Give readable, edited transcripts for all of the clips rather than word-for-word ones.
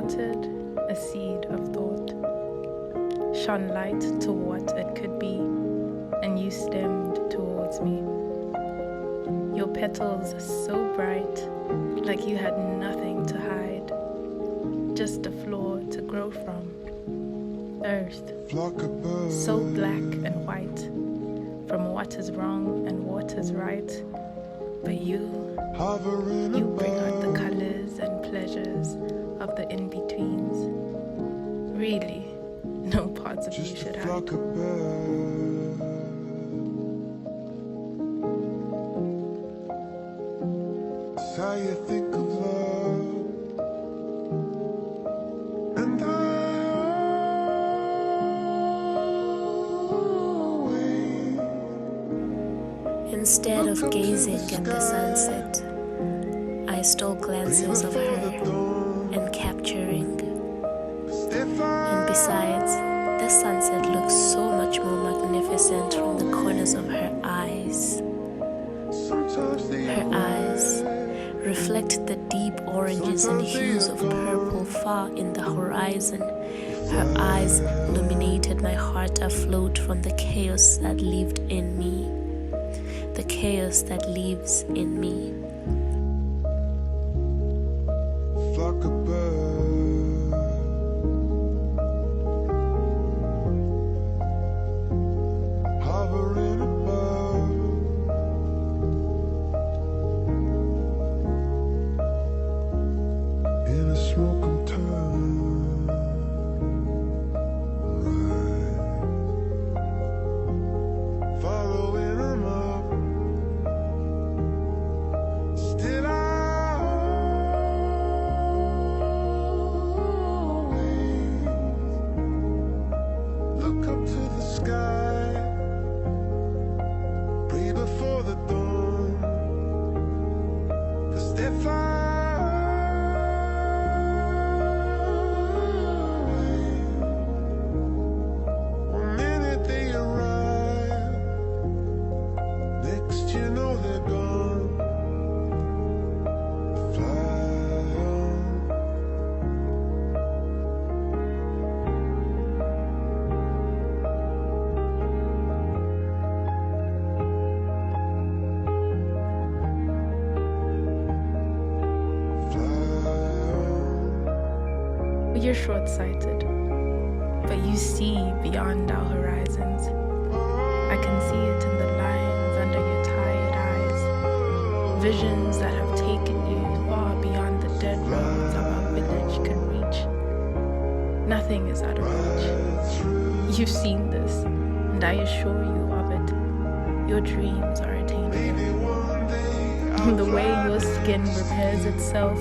watered a seed of thought, shone light to what it could be, and you stemmed towards me. Your petals so bright, like you had nothing to hide, just a floor to grow from. Earth, so black and white, from what is wrong and what is right. But you bring out the colors and pleasures of the in-betweens. Really, no parts of you should hide. How you think of love, and I always. Instead of gazing at the sunset, I stole glances of her and capturing. And besides, the sunset looks so much more magnificent from the corners of her eyes. Her eyes reflect the deep oranges and hues of purple far in the horizon. Her eyes illuminated my heart afloat from the chaos that lived in me. The chaos that lives in me. Flock of birds, hovering above. In a smoking town, right, following them up. Still I always look up to the sky, pray before the dawn. 'Cause if I one minute they arrive, next you know they're gone. Fly on. You're short-sighted, but you see beyond our horizons. I can see it in the lines under your tired eyes, visions that have taken you far beyond the dead roads of our village could reach. Nothing is out of reach. You've seen this, and I assure you of it. Your dreams are attainable. The way your skin repairs itself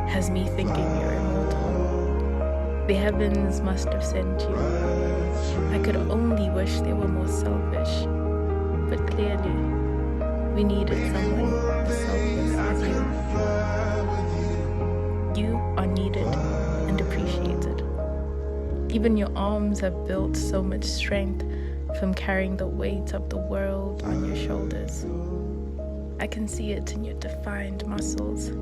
has me thinking you're immortal. The heavens must have sent you. I could only wish they were more selfish, but clearly, we needed someone as selfless as you. You are needed and appreciated. Even your arms have built so much strength from carrying the weight of the world on your shoulders. I can see it in your defined muscles.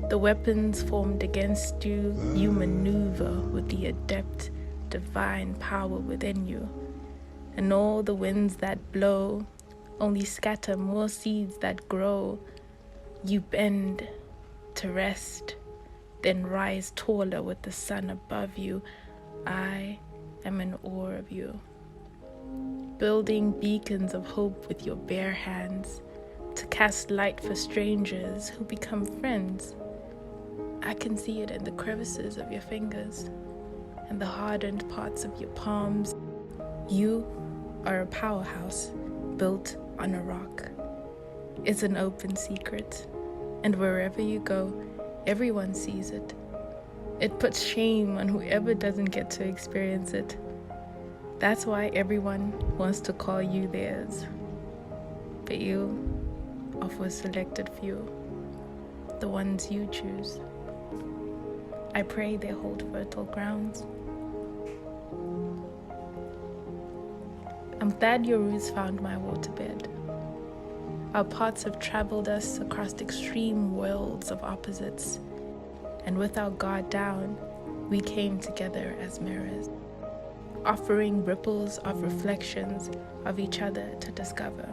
The weapons formed against you, you maneuver with the adept, divine power within you. And all the winds that blow only scatter more seeds that grow. You bend to rest, then rise taller with the sun above you. I am in awe of you. Building beacons of hope with your bare hands, to cast light for strangers who become friends. I can see it in the crevices of your fingers and the hardened parts of your palms. You are a powerhouse built on a rock. It's an open secret, and wherever you go, everyone sees it. It puts shame on whoever doesn't get to experience it. That's why everyone wants to call you theirs. But you are for a selected few, the ones you choose. I pray they hold fertile grounds. I'm glad your roots found my waterbed. Our paths have traveled us across extreme worlds of opposites, and with our guard down, we came together as mirrors, offering ripples of reflections of each other to discover.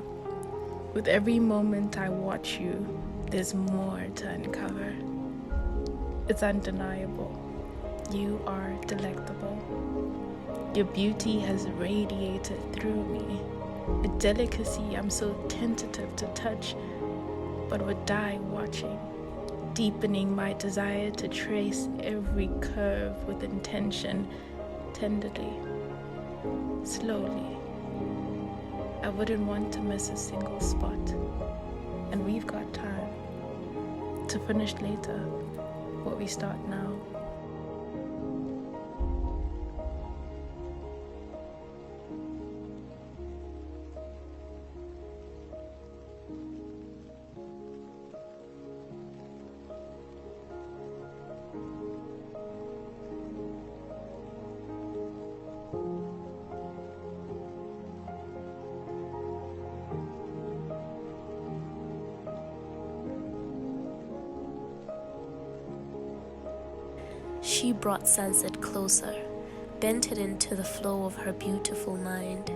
With every moment I watch you, there's more to uncover. It's undeniable. You are delectable. Your beauty has radiated through me. A delicacy I'm so tentative to touch, but would die watching, deepening my desire to trace every curve with intention, tenderly, slowly. I wouldn't want to miss a single spot, and we've got time to finish later what we start now. She brought sunset closer, bent it into the flow of her beautiful mind.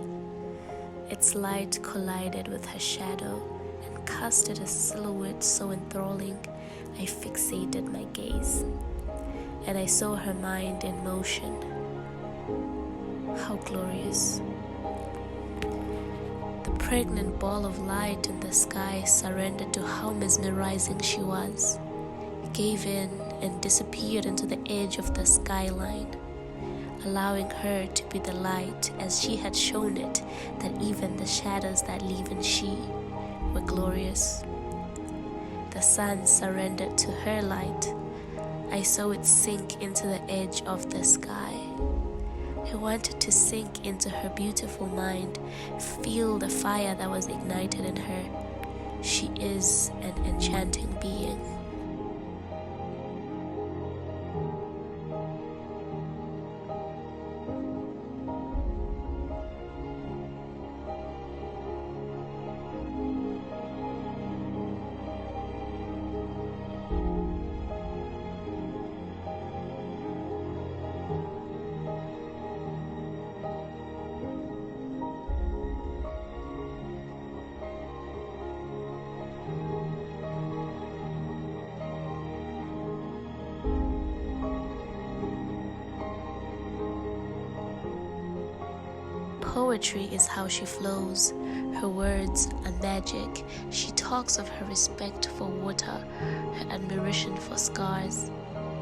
Its light collided with her shadow and casted a silhouette so enthralling, I fixated my gaze, and I saw her mind in motion. How glorious. The pregnant ball of light in the sky surrendered to how mesmerizing she was, gave in and disappeared into the edge of the skyline, allowing her to be the light as she had shown it that even the shadows that leave in she were glorious. The sun surrendered to her light. I saw it sink into the edge of the sky. I wanted to sink into her beautiful mind, feel the fire that was ignited in her. She is an enchanting being. Poetry is how she flows. Her words are magic. She talks of her respect for water, her admiration for scars.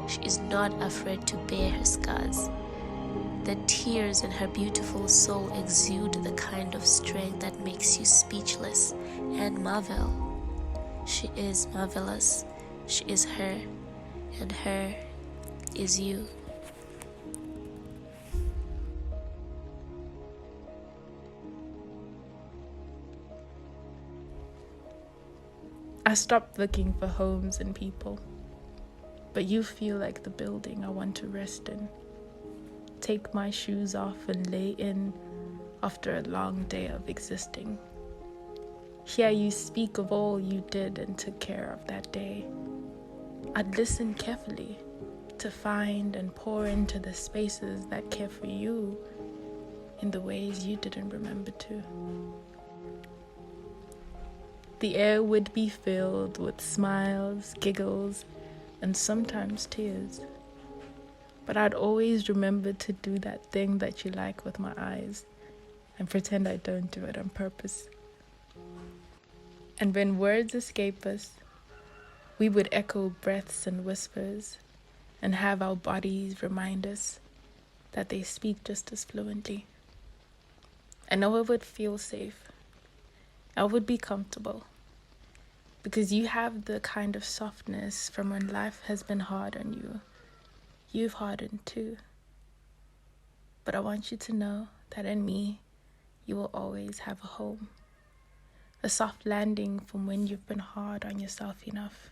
She is not afraid to bear her scars. The tears in her beautiful soul exude the kind of strength that makes you speechless and marvel. She is marvelous. She is her, and her is you. I stopped looking for homes and people, but you feel like the building I want to rest in. Take my shoes off and lay in after a long day of existing. Hear you speak of all you did and took care of that day. I'd listen carefully to find and pour into the spaces that care for you in the ways you didn't remember to. The air would be filled with smiles, giggles, and sometimes tears. But I'd always remember to do that thing that you like with my eyes and pretend I don't do it on purpose. And when words escape us, we would echo breaths and whispers and have our bodies remind us that they speak just as fluently. I know it would feel safe. I would be comfortable because you have the kind of softness from when life has been hard on you. You've hardened too. But I want you to know that in me, you will always have a home. A soft landing from when you've been hard on yourself enough.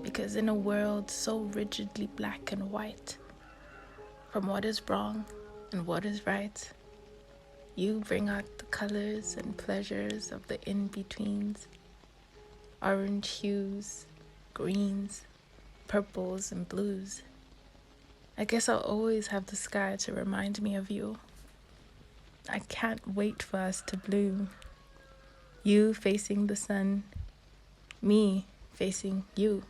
Because in a world so rigidly black and white, from what is wrong and what is right, you bring out the colors and pleasures of the in-betweens, orange hues, greens, purples and blues. I guess I'll always have the sky to remind me of you. I can't wait for us to bloom. You facing the sun, me facing you.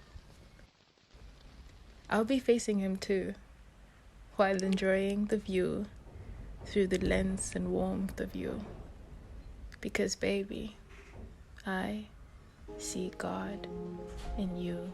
I'll be facing him too, while enjoying the view through the lens and warmth of you. Because baby, I see God in you.